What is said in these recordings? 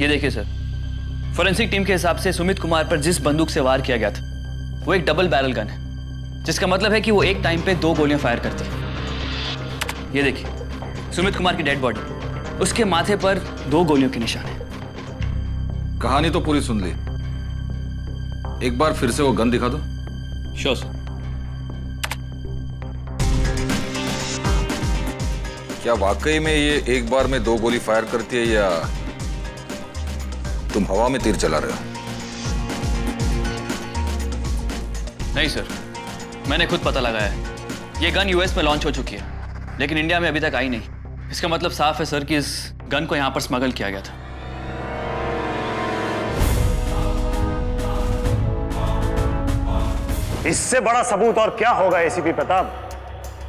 ये देखिए sir, forensic team के हिसाब से सुमित कुमार पर जिस बंदूक से वार किया गया था वो एक डबल बैरल गन है, जिसका मतलब है कि वो एक टाइम पे 2 गोलियां फायर करती है। ये देखिए सुमित कुमार की डेड बॉडी, उसके माथे पर 2 गोलियों के निशान है। कहानी तो पूरी सुन ली, एक बार फिर से वो गन दिखा दो। Sure sir. क्या वाकई में ये एक बार में 2 गोली फायर करती है या तुम हवा में तीर चला रहे हो? नहीं सर, मैंने खुद पता लगाया है। ये गन यूएस में लॉन्च हो चुकी है लेकिन इंडिया में अभी तक आई नहीं। इसका मतलब साफ है सर कि इस गन को यहां पर स्मगल किया गया था। इससे बड़ा सबूत और क्या होगा एसीपी प्रताप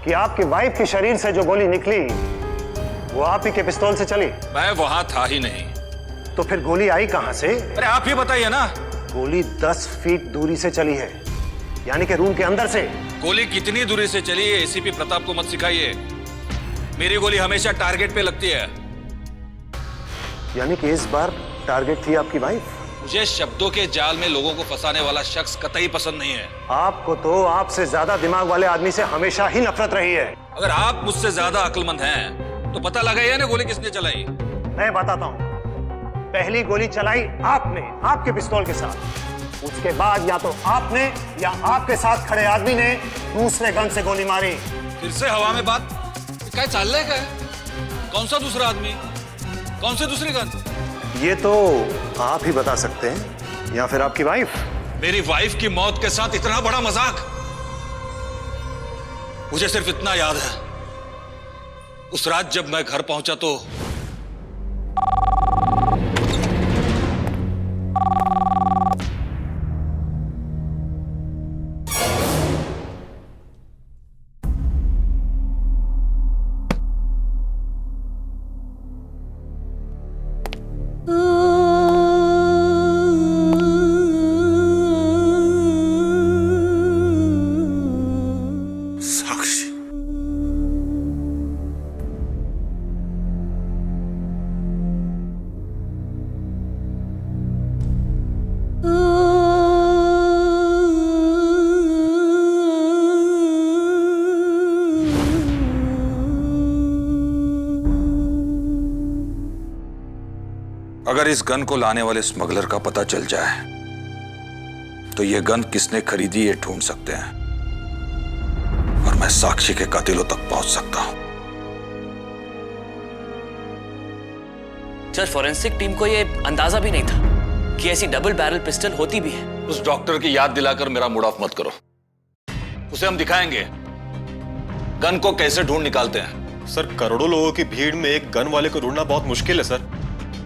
कि आपकी वाइफ के शरीर से जो गोली निकली वो आप ही के पिस्तौल से चली? मैं वहां था ही नहीं। तो फिर गोली आई कहां से? अरे आप ही बताइए ना। गोली 10 फीट दूरी से चली है, यानी कि रूम के अंदर से। गोली कितनी दूरी से चली है एसीपी प्रताप को मत सिखाइए। मेरी गोली हमेशा टारगेट पे लगती है। यानी कि इस बार टारगेट थी आपकी वाइफ? मुझे शब्दों के जाल में लोगों को फंसाने वाला शख्स कतई पसंद नहीं है। आपको तो आपसे ज्यादा दिमाग वाले आदमी से हमेशा ही नफरत रही है। अगर आप मुझसे ज्यादा अक्लमंद हैं तो पता लगाइए ना गोली किसने चलाई। मैं बताता हूं। पहली गोली चलाई आपने, आपके पिस्तौल के साथ। उसके बाद या तो आपने या आपके साथ खड़े आदमी ने दूसरे गन से गोली मारी। फिर से हवा में बात क्या चल रहा है? क्या कौन सा दूसरा आदमी, कौन से दूसरी गन? ये तो आप ही बता सकते हैं या फिर आपकी वाइफ। मेरी वाइफ की मौत के साथ इतना बड़ा मजाक? मुझे सिर्फ इतना याद है, उस रात जब मैं घर पहुंचा तो साक्षी। अगर इस गन को लाने वाले स्मगलर का पता चल जाए तो यह गन किसने खरीदी ये ढूंढ सकते हैं और मैं साक्षी के कातिलों तक पहुंच सकता हूं। सर, फोरेंसिक टीम को ये अंदाजा भी नहीं था कि ऐसी डबल बैरल पिस्टल होती भी है। उस डॉक्टर की याद दिलाकर मेरा मूड ऑफ मत करो। उसे हम दिखाएंगे गन को कैसे ढूंढ निकालते हैं। सर, करोड़ों लोगों की भीड़ में एक गन वाले को ढूंढना बहुत मुश्किल है सर।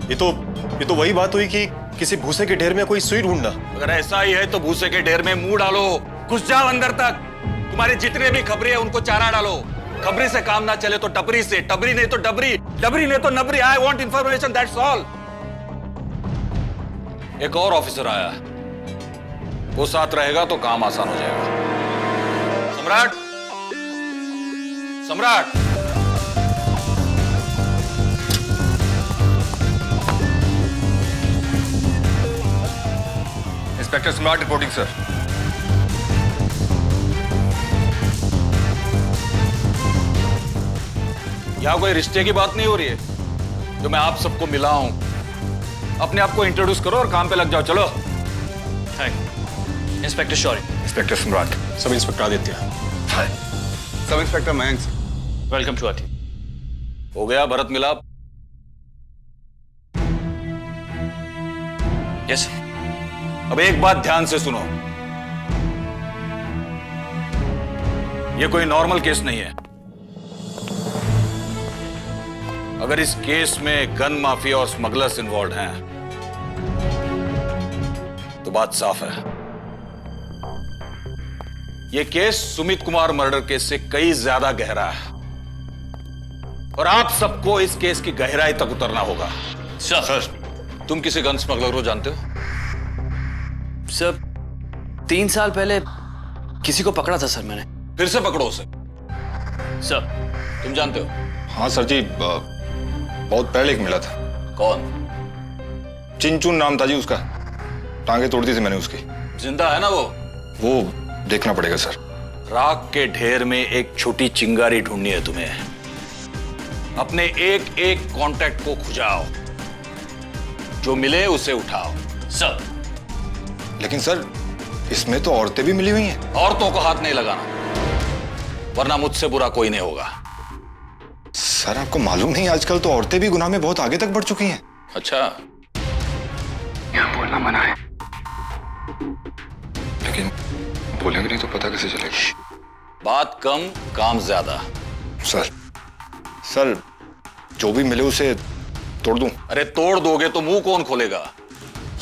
ये तो वही बात हुई कि किसी भूसे के ढेर में कोई सुई ढूंढना। अगर ऐसा ही है तो भूसे के ढेर में मुंह डालो, घुस जाओ अंदर तक। तुम्हारे जितने भी खबरी है उनको चारा डालो। खबरी से काम ना चले तो टपरी से, टपरी नहीं तो डबरी, डबरी नहीं तो नबरी। I want information, that's all. एक और ऑफिसर आया है, वो साथ रहेगा तो काम आसान हो जाएगा। सम्राट, सम्राट। इंस्पेक्टर सम्राट रिपोर्टिंग सर। यहां कोई रिश्ते की बात नहीं हो रही है जो मैं आप सबको मिला हूं। अपने आप को इंट्रोड्यूस करो और काम पे लग जाओ। चलो। हाय इंस्पेक्टर शौर्य। इंस्पेक्टर सम्राट। Sub inspector Aditya. Hi sub inspector Mayank. Welcome to our team. हो गया भरत मिलाप? Yes sir. अब एक बात ध्यान से सुनो, यह कोई नॉर्मल केस नहीं है। अगर इस केस में गन माफिया और स्मगलर्स इन्वॉल्व हैं तो बात साफ है, यह case Sumit Kumar murder case से कई ज्यादा गहरा है और आप सबको इस केस की गहराई तक उतरना होगा। सर, तुम किसी गन स्मगलर को जानते हो? सर 3 साल पहले किसी को पकड़ा था सर मैंने। फिर से पकड़ो उसे। सर तुम जानते हो? हाँ सर जी, बहुत पहले एक मिला था। कौन? चिंचुन नाम था जी उसका, टांगे तोड़ दी थी मैंने उसकी। जिंदा है ना वो देखना पड़ेगा सर। राख के ढेर में एक छोटी चिंगारी ढूंढनी है तुम्हें। अपने एक एक कांटेक्ट को खुजाओ, जो मिले उसे उठाओ। सर, लेकिन सर इसमें तो औरतें भी मिली हुई हैं। औरतों को हाथ नहीं लगाना, वरना मुझसे बुरा कोई नहीं होगा। सर आपको मालूम नहीं आजकल तो औरतें भी गुनाह में बहुत आगे तक बढ़ चुकी हैं। अच्छा, यहाँ बोलना मना है, लेकिन बोलेंगे नहीं तो पता कैसे चलेगा। बात कम काम ज्यादा। सर जो भी मिले उसे तोड़ दूं? अरे तोड़ दोगे तो मुंह कौन खोलेगा?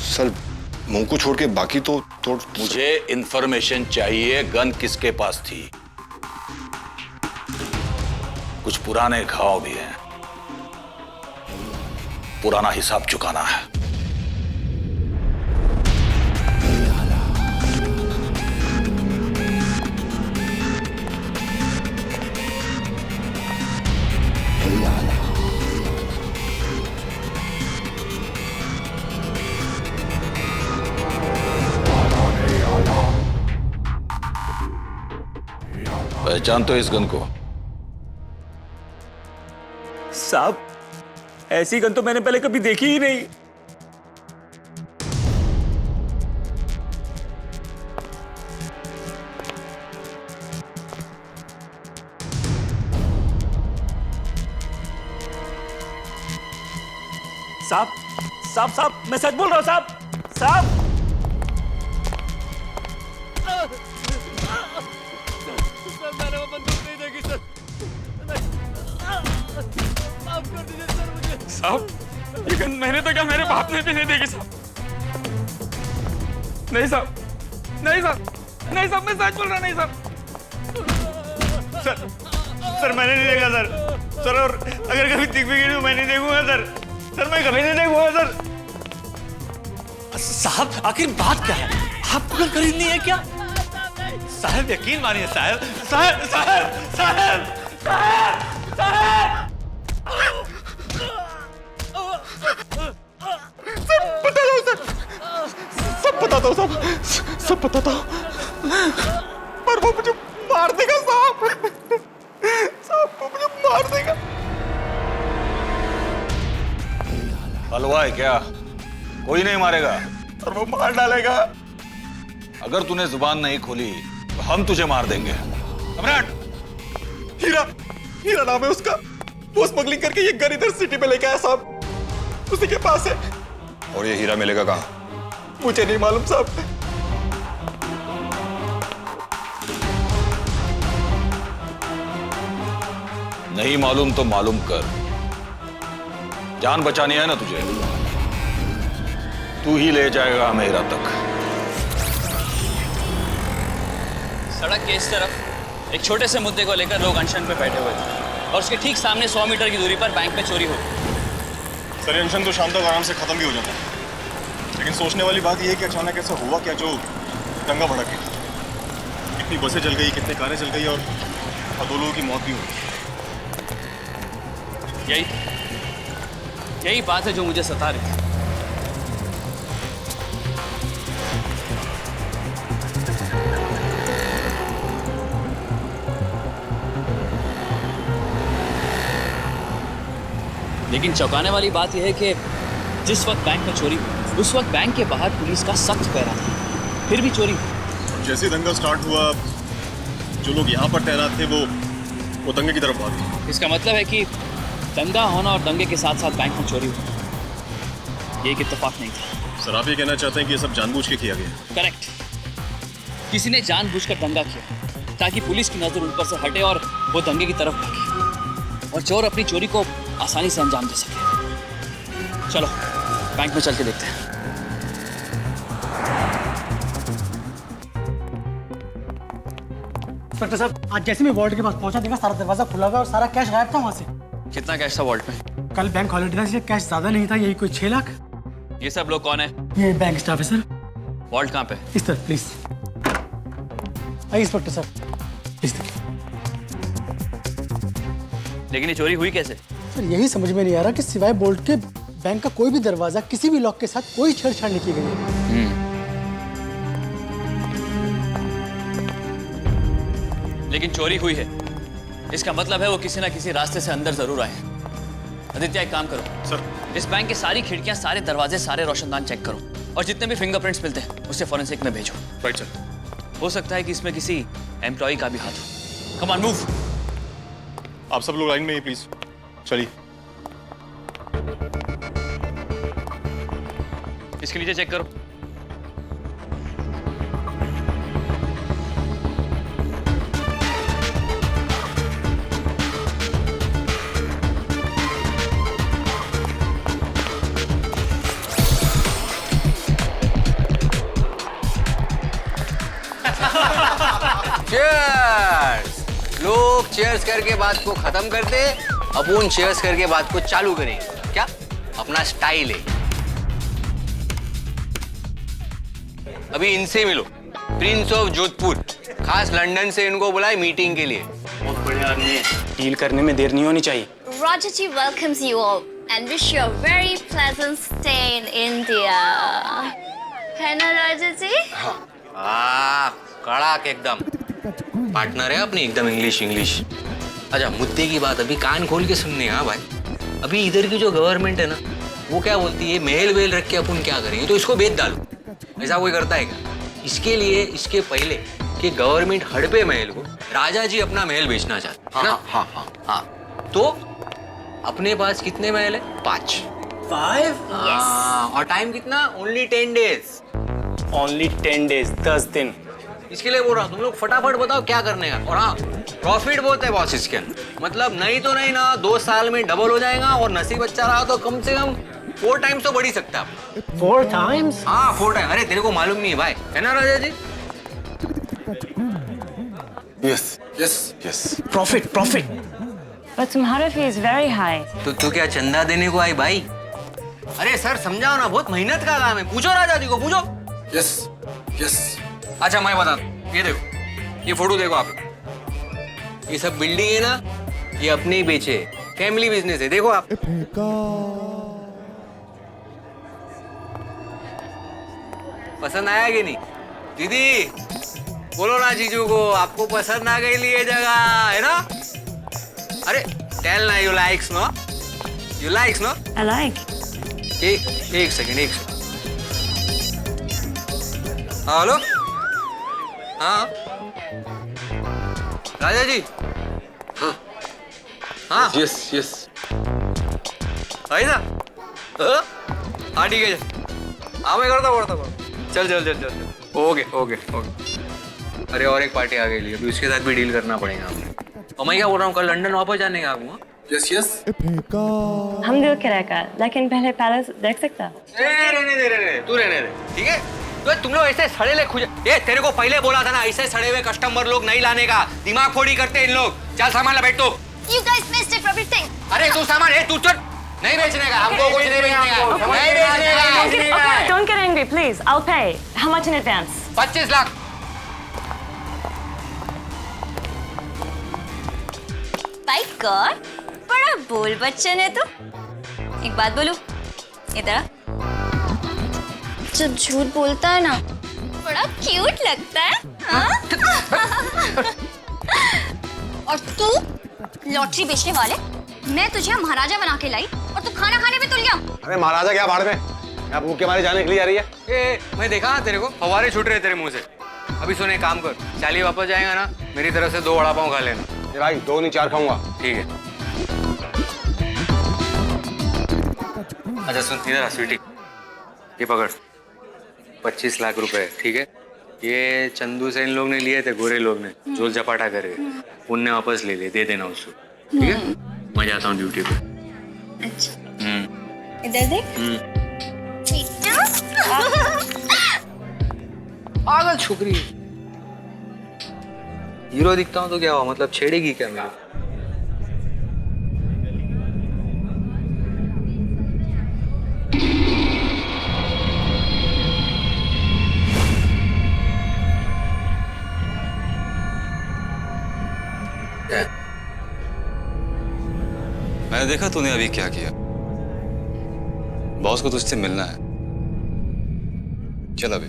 सर मुंह को छोड़ के बाकी तो तोड़। मुझे इंफॉर्मेशन चाहिए, गन किसके पास थी। कुछ पुराने घाव भी हैं, पुराना हिसाब चुकाना है। पहचान तो इस गन को? साहब, ऐसी गन तो मैंने पहले कभी देखी ही नहीं। साहब साहब साहब, मैं सच बोल रहा हूं साहब। साहब मैंने वो बंदूक नहीं देखी सर। माफ कर दीजिए सर मुझे। साहब ये गन मैंने तो क्या, मेरे बाप ने भी नहीं देखी साहब। नहीं साहब, नहीं साहब, नहीं साहब, मैं सच बोल रहा नहीं साहब। सर मैंने नहीं देखा सर। और अगर कभी दिख भी गई तो मैं नहीं देखूंगा सर। मैं कभी नहीं देखूंगा सर। साहब आखिर बात क्या है? आपको गन खरीदनी है क्या? साहब यकीन मानिए साहब। साहब साहब साहब साहब साहब सब बताता हूँ साहब, सब बताता हूँ, पर वो मुझे मार देगा साहब। साहब वो मुझे मार देगा। हलवा है क्या? कोई नहीं मारेगा। सर वो मार डालेगा। अगर तूने जुबान नहीं खोली तो हम तुझे मार देंगे। सम्राट, हीरा नाम है उसका। वो स्मगलिंग करके ये गन इधर सिटी में लेके आया साहब, उसी के पास है। और ये हीरा मिलेगा कहाँ? मुझे नहीं मालूम साहब। नहीं मालूम तो मालूम कर। जान बचानी है ना तुझे, तू ही ले जाएगा हमें हीरा तक। सड़क के इस तरफ एक छोटे से मुद्दे को लेकर लोग अनशन पे बैठे हुए थे और उसके ठीक सामने 100 मीटर की दूरी पर बैंक में चोरी हो गई। सर अनशन तो शाम तक आराम से खत्म भी हो जाता है, लेकिन सोचने वाली बात यह है कि अचानक ऐसा हुआ क्या जो दंगा भड़क गया। कितनी बसें जल गई, कितनी कारें जल गई और 2 लोगों की मौत भी हुई। यही बात है जो मुझे सता रही है। लेकिन चौंकाने वाली बात यह है कि जिस वक्त बैंक में चोरी हुई उस वक्त बैंक के बाहर पुलिस का सख्त पहरा था, फिर भी चोरी हुई। जैसे दंगा स्टार्ट हुआ, जो लोग यहाँ पर तैनात थे वो दंगे की तरफ भागे। इसका मतलब है कि दंगा होना और दंगे के साथ साथ बैंक में चोरी हुई, ये एक इत्तेफाक नहीं था। सर आप ये कहना चाहते हैं कि ये सब जानबूझ के किया गया? करेक्ट, किसी ने जानबूझकर दंगा किया ताकि पुलिस की नजर उन पर से हटे और वो दंगे की तरफ भागे और चोर अपनी चोरी को आसानी से अंजाम दे सके। चलो बैंक में चल के देखते हैं। इंस्पेक्टर साहब, आज जैसे मैं वॉल्ट के पास पहुंचा देखा सारा दरवाजा खुला हुआ और सारा कैश गायब था वहां से। कितना कैश था वॉल्ट में? कल बैंक हॉलिडे था इसलिए कैश ज्यादा नहीं था, यही कोई 6 लाख। ये सब लोग कौन है? ये बैंक स्टाफ है सर। वॉल्ट कहाँ पे? इस तरफ प्लीज। आइए इंस्पेक्टर साहब, प्लीज देखिए। लेकिन ये चोरी हुई कैसे? सर यही समझ में नहीं आ रहा कि सिवाय बोल्ट के बैंक का कोई भी दरवाजा किसी भी लॉक के साथ कोई छेड़छाड़ नहीं की गई है। लेकिन चोरी हुई है, इसका मतलब है वो किसी ना किसी रास्ते से अंदर जरूर आए हैं। आदित्य एक काम करो सर। इस बैंक के सारी खिड़कियां, सारे दरवाजे, सारे रोशनदान चेक करो और जितने भी फिंगरप्रिंट्स मिलते हैं उसे फॉरेंसिक में भेजो। Right sir. हो सकता है कि इसमें किसी एम्प्लॉय का भी हाथ हो। Come on move. आप सब लोग लाइन में ही प्लीज चलिए। इसके नीचे चेक करो। चीयर्स। लोग चीयर्स करके बात को खत्म करते, अपन चीयर्स करके बात को चालू करेंगे। क्या अपना स्टाइल है। अभी इनसे मिलो, प्रिंस ऑफ जोधपुर, खास लंदन से इनको बुलाए मीटिंग के लिए। बहुत बढ़िया आदमी है, डील करने में देर नहीं होनी चाहिए। Rajaji welcomes you all and wish you a very pleasant stay in India. है ना राजाजी? कड़ाक एकदम पार्टनर है अपनी, एकदम इंग्लिश। अच्छा मुद्दे की बात अभी कान खोल के सुनने। हाँ भाई, अभी इधर की जो गवर्नमेंट है ना, वो क्या बोलती है, महल वेल रख के अपन क्या करेंगे, तो इसको बेच डालो। ऐसा कोई करता है क्या? इसके लिए इसके पहले कि गवर्नमेंट हड़पे महल को, राजा जी अपना महल बेचना चाहते हैं ना। हाँ। तो अपने पास कितने महल है? 5। और टाइम कितना? Only 10 days। ओनली 10 days, 10 दिन। इसके लिए बोल रहा हूँ, तुम लोग फटाफट बताओ क्या करने का। और हाँ, प्रॉफिट बहुत है बॉस इसके अंदर। मतलब नहीं तो नहीं ना, 2 साल में डबल हो जाएगा। और नसीब अच्छा रहा तो कम से कम 4 times तो बढ़ ही सकता है। 4 times? हाँ 4 times। अरे तेरे को मालूम नहीं है भाई, है ना राजा जी? यस। प्रॉफिट। But तुम्हारा फी इज वेरी हाई। तो तू क्या चंदा देने को आई भाई? अरे सर समझाओ ना, बहुत मेहनत का काम है। पूछो राजा जी को, पूछो। यस। अच्छा मैं बता दूं, ये देखो, ये फोटो देखो आप। ये सब बिल्डिंग है ना, ये अपने ही बेचे, फैमिली बिजनेस है। देखो आप। पसंद आया कि नहीं? दीदी बोलो ना जीजू को, आपको पसंद आ गई ये जगह, है ना? अरे टेल ना, you likes no? I like। एक सेकंड। हेलो, हाँ राजा जी। हाँ यस। है ना? हाँ ठीक है, हाँ मैं करता हूँ। चल। ओके। अरे और एक पार्टी आ गई, अभी उसके साथ भी डील करना पड़ेगा हमें। और मैं क्या बोल रहा हूँ, कल लंदन वापस जाने का आऊँगा। यस। हम दिल किराएगा, लेकिन पहले पैलेस देख सकता। रहने दे, तू रहने दे, ठीक है? तो तुम लोग ऐसे सड़े ले खुजे, ये तेरे को पहले बोला था ना, ऐसे सड़े हुए कस्टमर लोग नहीं लाने का। दिमाग फोड़ी करते इन लोग। चल सामान ला, बैठ तो। You guys missed it for everything. अरे तू सामान है, तू चल। नहीं बेचने का, हमको कुछ नहीं बेचने का। नहीं बेचने का। Don't get angry, please. I'll pay. How much in advance? 25 lakh. My God, बड़ा बोल बच्चन है तू। एक बात बोलूं, इधर जब झूठ बोलता है ना, बड़ा क्यूट लगता है। हाँ? और तू लॉटरी बेचने वाले, मैं तुझे महाराजा बना के लाई और तू खाना खाने में तुल गया। अरे महाराजा क्या भाड़ में, आप मुंह के मारे जाने के लिए आ रही है। मैं देखा तेरे को, फवारे छूट रहे तेरे मुंह से। अभी सुने, काम कर, चाली वापस जाएगा ना, मेरी तरफ से 2 वड़ा पाव खा लेना। भाई 2 नहीं 4 खाऊंगा। ठीक है। अच्छा सुन, इधर आ स्वीटी, ये पकड़ 25 लाख रुपए, ठीक है? ये चंदू से इन लोग ने लिए थे, गोरे लोग ने, जोल झपाटा करके। उनने वापस ले ले, दे देना उसको, ठीक है? मैं जाता हूँ ड्यूटी पे। अच्छा इधर देख। पागल छोकरी। हीरो दिखता हूँ तो क्या हुआ, मतलब छेड़ेगी क्या मेरे? मैंने देखा तूने अभी क्या किया। बॉस को तुझसे मिलना है। चल अभी।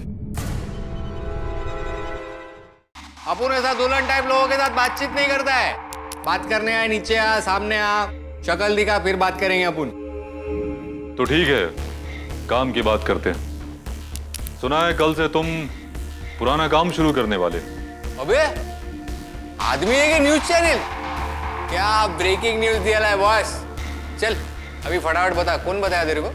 अपन ऐसा दुल्हन टाइप लोगों के साथ बातचीत नहीं करता है। बात करने आए, नीचे आ, सामने आ, शक्ल दिखा, फिर बात करेंगे अपन। तो ठीक है, काम की बात करते हैं। सुना है कल से तुम पुराना काम शुरू करने वाले। अबे आदमी है कि न्यूज चैनल? क्या ब्रेकिंग न्यूज दिया है बॉस। चल अभी फटाफट बता, कौन बताया तेरे को?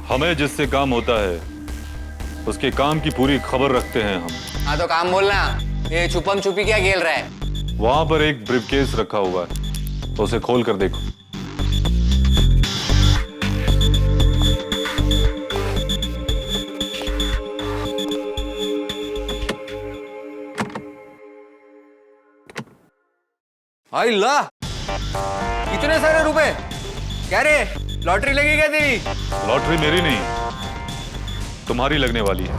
हमें जिससे काम होता है उसके काम की पूरी खबर रखते हैं हम। हाँ तो काम बोलना। ये छुपम छुपी क्या खेल रहा है? वहां पर एक ब्रीफकेस रखा हुआ है, तो उसे खोल कर देखो। आई ला, कितने सारे रुपए? क्या रे, लॉटरी लगी क्या तेरी? लॉटरी मेरी नहीं, तुम्हारी लगने वाली है।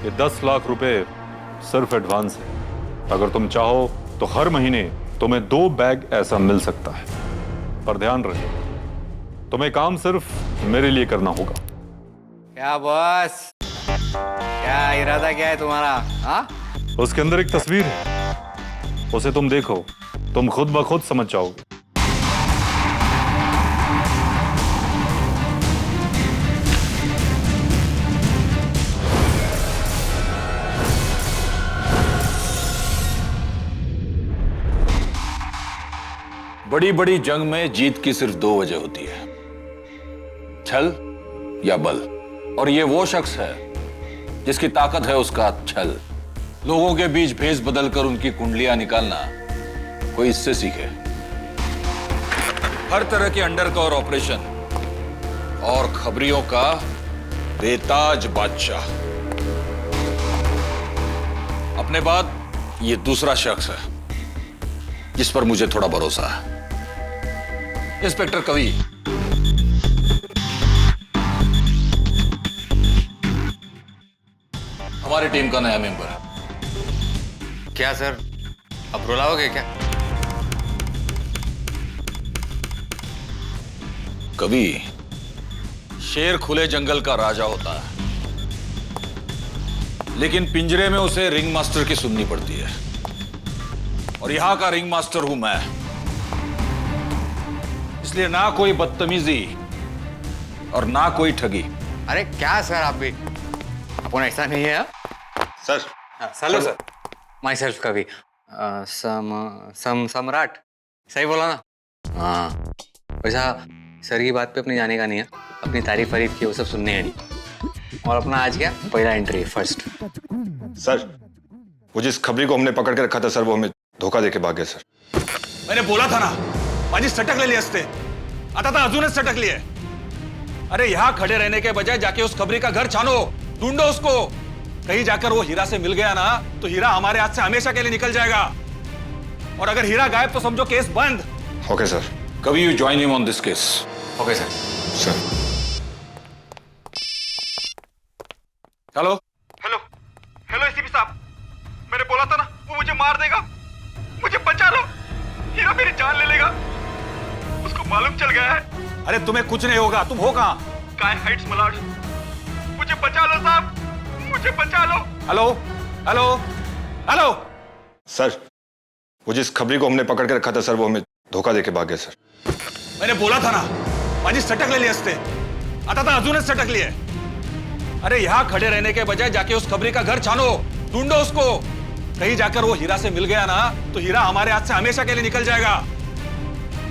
ये 10 लाख रुपए सिर्फ एडवांस है। अगर तुम चाहो तो हर महीने तुम्हें 2 बैग ऐसा मिल सकता है। पर ध्यान रहे, तुम्हें काम सिर्फ मेरे लिए करना होगा। क्या बॉस, क्या इरादा क्या है तुम्हारा? हाँ, उसके अंदर एक तस्वीर है, उसे तुम देखो, तुम खुद ब खुद समझ जाओगे। बड़ी बड़ी जंग में जीत की सिर्फ 2 वजह होती है, छल या बल। और ये वो शख्स है जिसकी ताकत है उसका छल। लोगों के बीच भेष बदलकर उनकी कुंडलियां निकालना कोई इससे सीखे। हर तरह के अंडरकवर ऑपरेशन और खबरियों का बेताज बादशाह। अपने बाद ये दूसरा शख्स है जिस पर मुझे थोड़ा भरोसा है, इंस्पेक्टर कवि। हमारी टीम का नया मेंबर है। क्या सर, अब रुलाओगे क्या? कवि, शेर खुले जंगल का राजा होता है, लेकिन पिंजरे में उसे रिंग मास्टर की सुननी पड़ती है। और यहां का रिंग मास्टर हूं मैं, इसलिए ना कोई बदतमीजी और ना कोई ठगी। अरे क्या सर, आप भी अपन ऐसा नहीं है। Sir. Hello sir, my self कवि, सम्राट, सही बोला ना? हाँ, वैसा सर की बात पे अपने जाने का नहीं है। अपनी तारीफ वारीफ की वो सब सुनने हैं नहीं। और अपना आज क्या पहला एंट्री, फर्स्ट। सर, वो जिस खबरी को हमने पकड़ के रखा था सर, वो हमें धोखा देके भाग गया सर। मैंने बोला था ना, माझी सटक ले ली असते, आता था अजूनच सटक लिए। अरे यहां खड़े रहने के बजाय जाके उस खबरी का घर छानो, ढूंढो उसको। कहीं जाकर वो हीरा से मिल गया ना, तो हीरा हमारे हाथ से हमेशा के लिए निकल जाएगा। और अगर हीरा गायब तो समझो केस बंद। Okay sir. कभी you join him on this case. Okay sir. Sir. Hello hello hello ACP साहब, मैंने बोला था ना वो मुझे मार देगा। मुझे बचा लो, हीरा मेरी जान ले लेगा। उसको मालूम चल गया है। अरे तुम्हें कुछ नहीं होगा, तुम हो कहां? काय हाइट्स मलाड, मुझे बचा लो साहब, मुझे बचा लो। Hello hello hello. सर, वो जिस खबरी को हमने पकड़ के रखा था सर, वो हमें धोखा देके भाग गया सर। मैंने बोला था ना, माझी सटक ले ली असते, आता था अजूनच सटक लिए। अरे यहां खड़े रहने के बजाय जाके उस खबरी का घर छानो, ढूंढो उसको। कहीं जाकर वो हीरा से मिल गया ना, तो हीरा हमारे हाथ से हमेशा के लिए निकल जाएगा।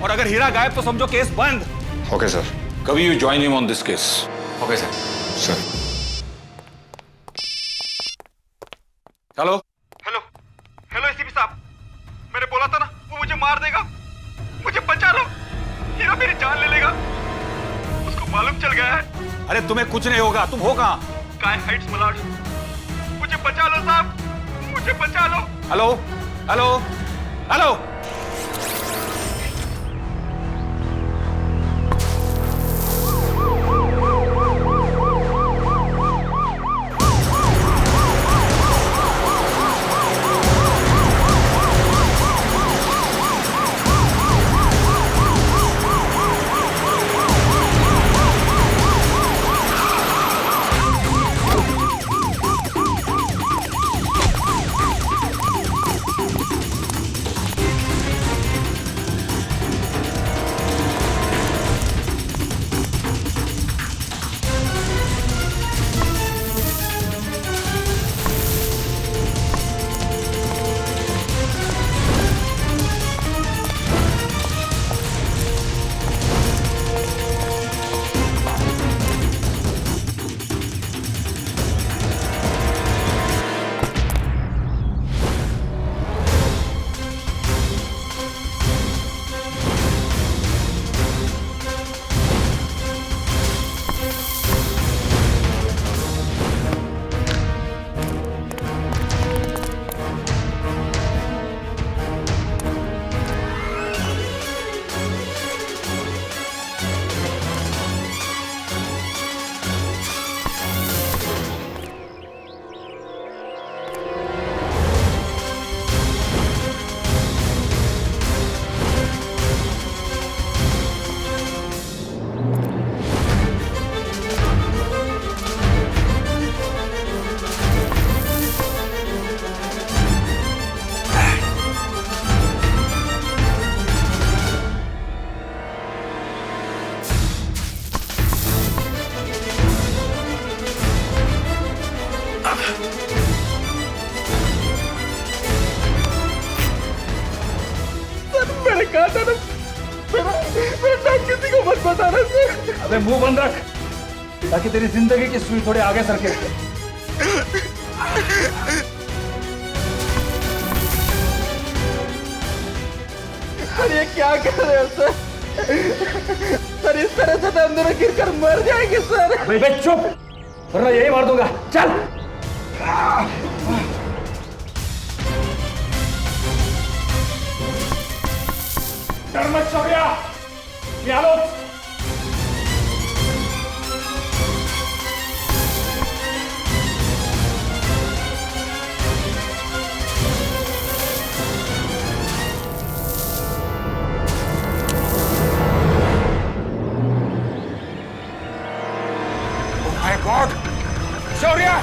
और अगर हीरा गायब तो समझो केस बंद। Okay sir. कभी you join him on this case. Okay sir. Sir. Hello hello hello ACP साहब, मैंने बोला था ना वो मुझे मार देगा। मुझे बचा लो, हीरा मेरी जान ले लेगा। उसको मालूम चल गया है। अरे तुम्हें कुछ नहीं होगा, तुम हो कहां? काय हाइट्स मलाड, मुझे बचा लो साहब, मुझे बचा लो। Hello hello hello. बताना सर। अबे मुंह बंद रख ताकि तेरी जिंदगी की सुई थोड़ी आगे सरके। सर ये क्या कर रहे हो सर? सर इस तरह से तो हम दोनों गिरकर मर जाएंगे सर। अबे बे चुप, वरना यही मार दूंगा। चल। डर मत शौर्या, ये लो। Oh my God! शौर्या!